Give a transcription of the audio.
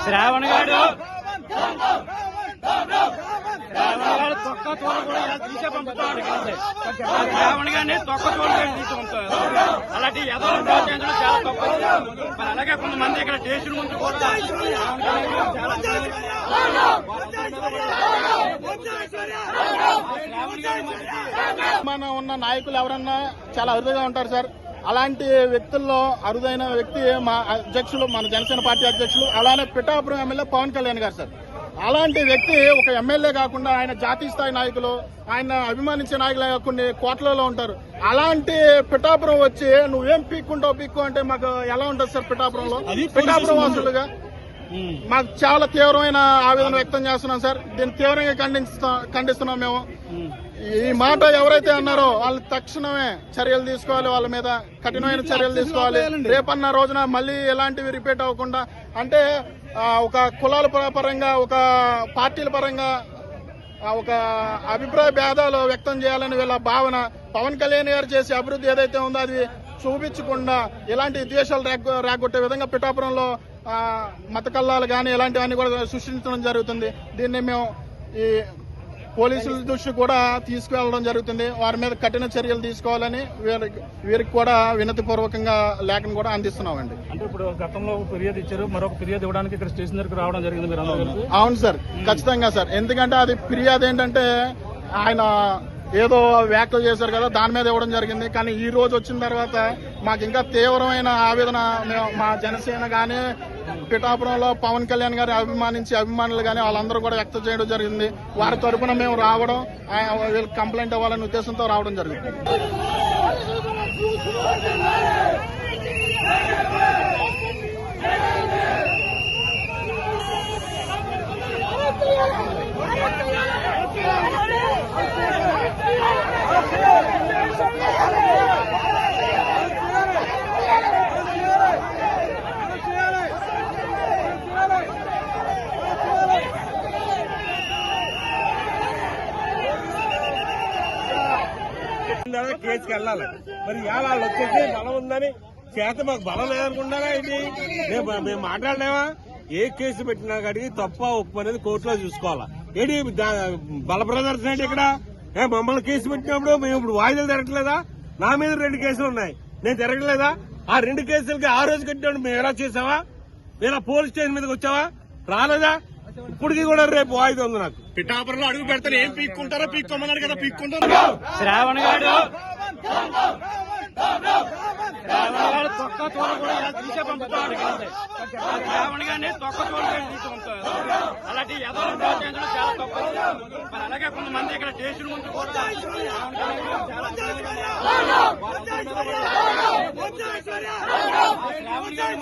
శ్రావణ్ గారు తొక్క తోడు కూడా ఇలా తీసే పంపుతాడు. శ్రావణ్ గారిని తొక్క తోడు తీసి పంపుతారు. అలాంటి ఎదరు ప్రోత్సహించడం చాలా తప్ప. మరి అలాగే కొంతమంది ఇక్కడ స్టేషన్ ముందు కూడా మన ఉన్న నాయకులు ఎవరన్నా చాలా అరుదుగా ఉంటారు సార్. అలాంటి వ్యక్తుల్లో అరుదైన వ్యక్తి మా అధ్యక్షులు, మన జనసేన పార్టీ అధ్యక్షులు, అలానే పిఠాపురం ఎమ్మెల్యే పవన్ కళ్యాణ్ గారు సార్. అలాంటి వ్యక్తి ఒక ఎమ్మెల్యే కాకుండా ఆయన జాతీయ స్థాయి నాయకులు, ఆయన అభిమానించే నాయకులు కొన్ని కోట్లలో ఉంటారు. అలాంటి పిఠాపురం వచ్చి నువ్వేం పీక్కు అంటే మాకు ఎలా ఉంటుంది సార్? పిఠాపురం వాసులుగా మాకు చాలా తీవ్రమైన ఆవేదన వ్యక్తం చేస్తున్నాం సార్. దీన్ని తీవ్రంగా ఖండిస్తున్నాం మేము. ఈ మాట ఎవరైతే అన్నారో వాళ్ళు తక్షణమే చర్యలు తీసుకోవాలి, వాళ్ళ మీద కఠినమైన చర్యలు తీసుకోవాలి. రేపన్న రోజున మళ్ళీ ఎలాంటివి రిపీట్ అవ్వకుండా, అంటే ఒక కులాల పరంగా, ఒక పార్టీల పరంగా ఒక అభిప్రాయ భేదాలు వ్యక్తం చేయాలని వీళ్ళ భావన. పవన్ కళ్యాణ్ గారు చేసే అభివృద్ధి ఏదైతే ఉందో అది చూపించకుండా ఇలాంటి ద్వేషాలు రాగొట్టే విధంగా పిఠాపురంలో మత కల్లాలు కానీ ఇలాంటివన్నీ కూడా సృష్టించడం జరుగుతుంది. దీన్ని మేము ఈ పోలీసుల దృష్టి కూడా తీసుకువెళ్ళడం జరుగుతుంది. వారి మీద కఠిన చర్యలు తీసుకోవాలని వీరికి కూడా వినతి పూర్వకంగా లేఖను కూడా అందిస్తున్నామండి. అంటే ఇప్పుడు గతంలో ఫిర్యాదు ఇచ్చారు, మరొక ఫిర్యాదు ఇవ్వడానికి ఇక్కడ స్టేషన్ దగ్గరకు రావడం జరిగింది మీరు అందరూ? అవును సార్, ఖచ్చితంగా సార్. ఎందుకంటే అది ఫిర్యాదు ఏంటంటే ఆయన ఏదో వ్యాఖ్యలు చేశారు కదా, దాని మీద ఇవ్వడం జరిగింది. కానీ ఈ రోజు వచ్చిన తర్వాత మాకు ఇంకా తీవ్రమైన ఆవేదన, మా జనసేన గానీ పిఠాపురంలో పవన్ కళ్యాణ్ గారి అభిమానులు గానీ వాళ్ళందరూ కూడా వ్యక్తం చేయడం జరిగింది. వారి తరఫున మేము రావడం, వీళ్ళకి కంప్లైంట్ ఇవ్వాలనే ఉద్దేశంతో రావడం జరిగింది. కేసుకి వెళ్ళాలి. మరి ఇవాళ వాళ్ళు వచ్చేసి బలం ఉందని చేత మాకు బలం లేదనుకుంటారా ఇది? మేము మాట్లాడలేమా? ఏ కేసు పెట్టినా కాడికి తప్ప ఒప్పు అనేది కోర్టులో చూసుకోవాలా. ఏంటి బల ప్రదర్శన ఏంటి ఇక్కడ? మమ్మల్ని కేసు పెట్టినప్పుడు మేము ఇప్పుడు వాయిదాలు తిరగట్లేదా? నా మీద 2 కేసులు ఉన్నాయి, నేను తిరగలేదా? ఆ 2 కేసులకి ఆ రోజు కట్టినప్పుడు మేము ఎలా చేసావా? నేను పోలీస్ స్టేషన్ మీదకి వచ్చావా? రాలేదా? ఇప్పటికీ కూడా రేపు వాయిదా ఉంది నాకు. పిఠాపురంలో అడుగు పెడతారు, ఏం పీక్కుంటారో పీక్కోమన్నారు కదా, పీక్కుంటారు. శ్రావణ్ గారు తొక్క తోడు కూడా ఇలా తీసే పంపుతాడు. శ్రావణ్ గారిని తొక్క తోడు తీసి పంపుతారు. అలాంటి ఎదరు ప్రోత్సహించడం చాలా తప్ప. మరి అలాగే కొంతమంది ఇక్కడ స్టేషన్ ముందు కూడా శ్రావణ్ గారి